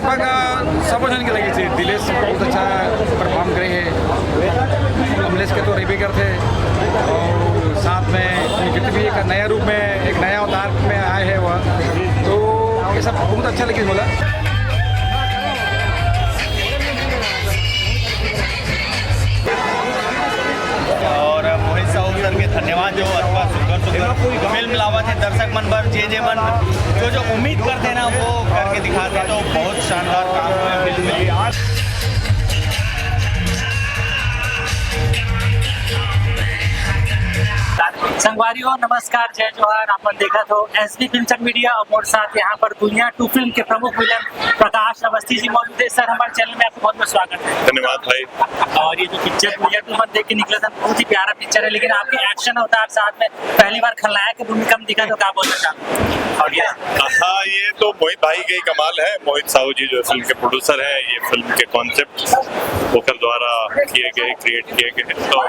लगभग सब जन के लगी थी। दिलेश बहुत अच्छा परफॉर्म करे है, अमलेश के तो रिबेकर थे और साथ में निकित भी एक नया रूप में एक नया अवतार में आए हैं वह, तो ये सब बहुत अच्छा लगी बोला। और मोहित साहू सर के धन्यवाद जो अथवा सुंदर फिल्म लावत है दर्शक मन पर जे मन जो उम्मीद करते हैं ना वो करके दिखाते हैं, तो बहुत शानदार काम हुआ फिल्म में। संगवारी हो नमस्कार, जय जोहार। अपन देखा तो एसबी फिल्म मीडिया और साथ यहाँ पर दुनिया 2 फिल्म के प्रमुख विलन प्रकाश अवस्थी जी मौजूद है। सर हमारे चैनल में आपको बहुत बहुत स्वागत है। धन्यवाद भाई। और ये जो पिक्चर दुनिया 2 मत देख के निकला था, बहुत ही प्यारा पिक्चर है, लेकिन आपके एक्शन अवतार साथ में पहली बार खलनायक की भूमिका में दिखा, तो क्या बोलना चाहूँ? हाँ, ये तो मोहित भाई का ही कमाल है। मोहित साहू जी जो फिल्म के प्रोड्यूसर है, ये फिल्म के कॉन्सेप्ट ओकर द्वारा किए गए, क्रिएट किए गए। तो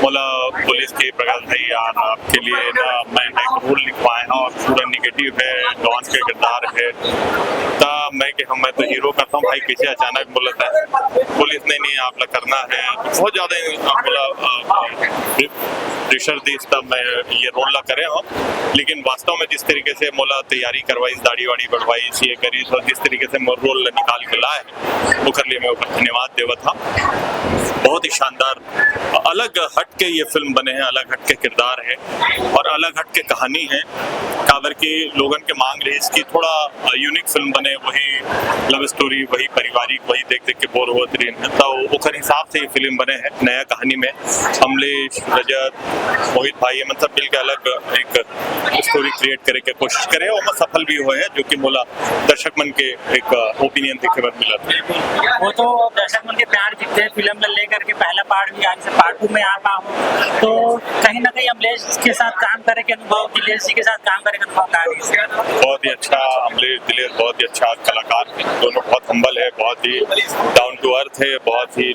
मोला पुलिस के प्रकाश भाई यार आपके लिए ना मैं एक रोल लिखवाए हैं और पूरा निगेटिव है, डॉन के किरदार है। ता मैं तो हीरो करता हूँ भाई, कैसे अचानक बोलता है पुलिस नहीं आप लोग करना है, तो बहुत ज्यादा बोला प्रेशर दी तब मैं ये रोल ला करे हूँ। लेकिन वास्तव में जिस तरीके से मोला तैयारी करवाई, दाढ़ी वाड़ी बढ़वाई, सीए करी, तो जिस तरीके से मोर रोल निकाल के लाए वो कर लिए मैं ऊपर धन्यवाद देवा था। बहुत ही शानदार अलग हट के ये फिल्म बने हैं, अलग हट के किरदार है और अलग हट के कहानी है। काबर की लोगन के मांग रही इसकी थोड़ा यूनिक फिल्म बने, वही लव स्टोरी, वही पारिवारिक, वही देख देख के बोर होत रही है, तो उखर हिसाब से ये फिल्म बने हैं नया कहानी में। अमलेश, रजत, मोहित भाई ये मतलब मिल के अलग एक स्टोरी क्रिएट करे के कोशिश करे और मैं सफल भी हुए हैं, जो कि मोला दर्शक मन के एक ओपिनियन देखे बाद मिला था। वो तो दर्शक मन के प्यार दिखते हैं फिल्म में लेकर के, पहला पार्ट भी आज से पार्ट 2 में आ पा हूँ, तो कहीं ना कहीं अमलेश के साथ काम करे के अनुभव, दिलेश जी के साथ काम करे के अनुभव बहुत ही अच्छा। अमलेश दिलेश बहुत ही अच्छा कलाकार है, दोनों बहुत हम्बल है, बहुत ही डाउन टू अर्थ है, बहुत ही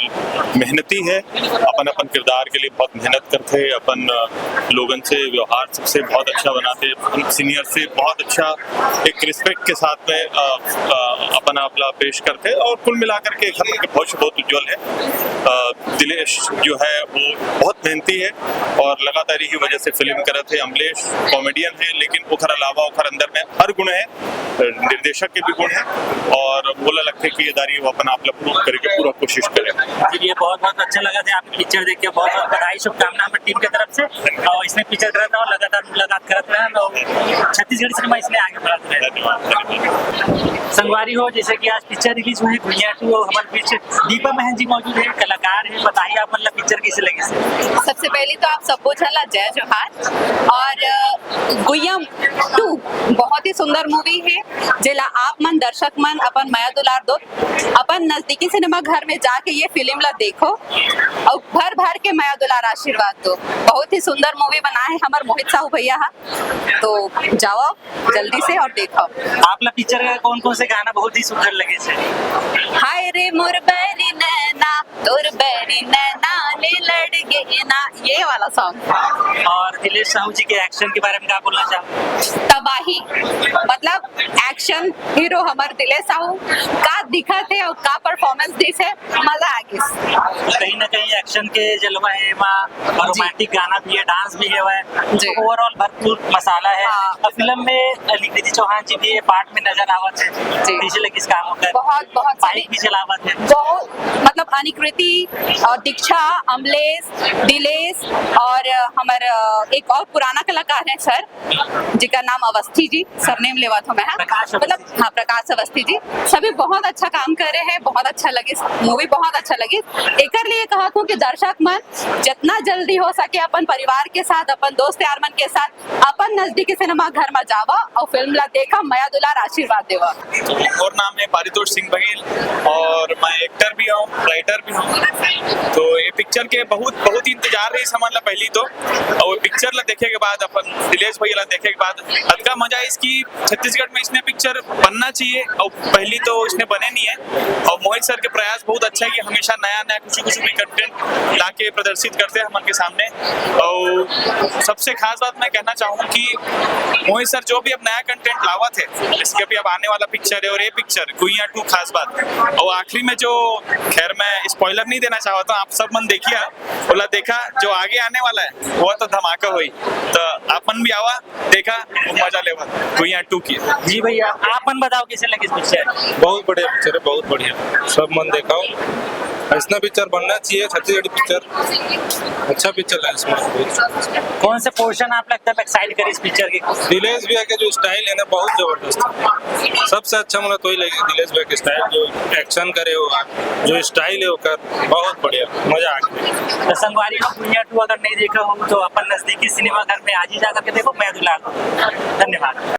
मेहनती है, अपन अपन किरदार के लिए बहुत मेहनत करते हैं, अपन लोगन से व्यवहार सबसे बहुत अच्छा बनाते हैं, सीनियर से बहुत अच्छा एक रिस्पेक्ट के साथ में अपन अपना पेश करते हैं और कुल मिलाकर के घर के भविष्य बहुत उज्जवल है। दिलेश जो है वो बहुत मेहनती है और लगातार ही वजह से फिल्म करे थे। अमलेश कॉमेडियन है, लेकिन उखर अलावा उखर अंदर में हर गुण है, निर्देशक के भी गुण है और बोला लगता है कि ये दारी वो अपना आप लोग प्रूव करके पूरा कोशिश करें। ये बहुत बहुत अच्छा लगा था आपकी पिक्चर देख के, बहुत बहुत बधाई, शुभकामना हमारी टीम की तरफ से। और इसमें पिक्चर करता हूँ, लगातार मुलाकात करते हैं और छत्तीसगढ़ सिनेमा इसमें आगे बढ़ाते हैं। धन्यवाद। संगवारी हो, जैसे कि आज पिक्चर रिलीज हुई दुनिया 2 और हमारे पीछे दीपा महन जी मौजूद है, कलाकार है, बताइए आप मतलब पिक्चर कैसे लगी? सबसे पहले तो आप सबको झला जय जोहार। और गुयम 2 बहुत ही सुंदर मूवी है, जेला आप मन दर्शक मन अपन माया दुलार दो, अपन नजदीकी सिनेमा घर में जाके ये फिल्म ला देखो और भर भर के माया दुलार आशीर्वाद दो। बहुत ही सुंदर मूवी बना है हमारे मोहित साहू भैया, तो जाओ जल्दी से और देखो। आप लोग पिक्चर का कौन कौन से गाना बहुत ही सुंदर लगे थे? हाय रे मोर बैरी नैना तोर बैरी नैना ले लड़ गए ना, ये वाला सॉन्ग। और दिलेश साहू जी के एक्शन के बारे में क्या बोलना चाहूँ? तबाही, मतलब एक्शन हीरो हमारे दिलेश साहू का दिखा थे और का परफॉर्मेंस दी है, मजा आ गया। कहीं ना कहीं एक्शन के जलवा है वहाँ, और रोमांटिक गाना भी है, डांस भी है, तो ओवरऑल भरपूर मसाला है। और फिल्म में निकृति चौहान जी भी पार्ट में नजर आवत है, कैसे लगी इस काम होकर? बहुत बहुत बाइक भी चलावत है, बहुत मतलब अनिकृति और दीक्षा, अमलेश, दिलेश और हमारे एक और पुराना कलाकार है सर, जिनका नाम अवस्थी जी, सरनेम लेवा था मैं, मतलब हाँ प्रकाश अवस्थी जी, सभी बहुत अच्छा काम कर रहे हैं। बहुत अच्छा लगे मूवी, बहुत अच्छा लगे। एक लिए कहा था कि दर्शक मन जितना जल्दी हो सके अपन परिवार के साथ, अपन दोस्त यार मन के साथ अपन नजदीकी सिनेमा घर में जावा और फिल्म ला देखा, माया दुलार आशीर्वाद देवा। और नाम है पारितोष सिंह बघेल और मैं एक्टर भी हूँ, राइटर भी हूँ। तो ये पिक्चर के बहुत ही इंतजार रही समझ ला पहली तो, और पिक्चर ला देखे के बाद अपन दिलेश भैया ला देखे के बाद हल्का मजा इसकी छत्तीसगढ़ में इसने पिक्चर बनना चाहिए और पहली तो इसने बने नहीं है। और मोहित सर के प्रयास बहुत अच्छा है कि हमेशा नया नया कुछ भी कंटेंट लाके प्रदर्शित करते हैं हम के सामने। और सबसे खास बात मैं कहना चाहूँ कि मोहित सर जो भी अब नया कंटेंट लावा थे, इसके भी अब आने वाला पिक्चर है और ये पिक्चर कुइयां 2 खास बात है। और आखिरी में जो, खैर मैं स्पॉइलर नहीं देना चाहता हूँ, आप सब मन देखिए, बोला देखा जो आगे आने वाला है वो तो धमाका हुई, तो अपन भी आवा देखा मजा लेवा कुइयां 2 की। जी भैया, आप मन बताओ कैसे लगी इस पिक्चर? बहुत बढ़िया पिक्चर है, बहुत बढ़िया, सब मन देखाओ, ऐसा पिक्चर बनना चाहिए। छत्तीसगढ़ी पिक्चर अच्छा पिक्चर है इसमें। कौन से पोर्शन आप लगता है एक्साइट करे इस पिक्चर की? दिलेश भैया के जो स्टाइल है ना बहुत जबरदस्त है, सबसे अच्छा मुझे तो ही लगे दिलेश भैया के स्टाइल, जो एक्शन करे हो, जो स्टाइल है वो कर बहुत बढ़िया, मजा आ गया। तो संगवारी को कुइयां 2 अगर नहीं देखा हो तो अपन नजदीकी सिनेमा घर में आज ही जाकर के देखो। मैं दुलाल हूं। धन्यवाद।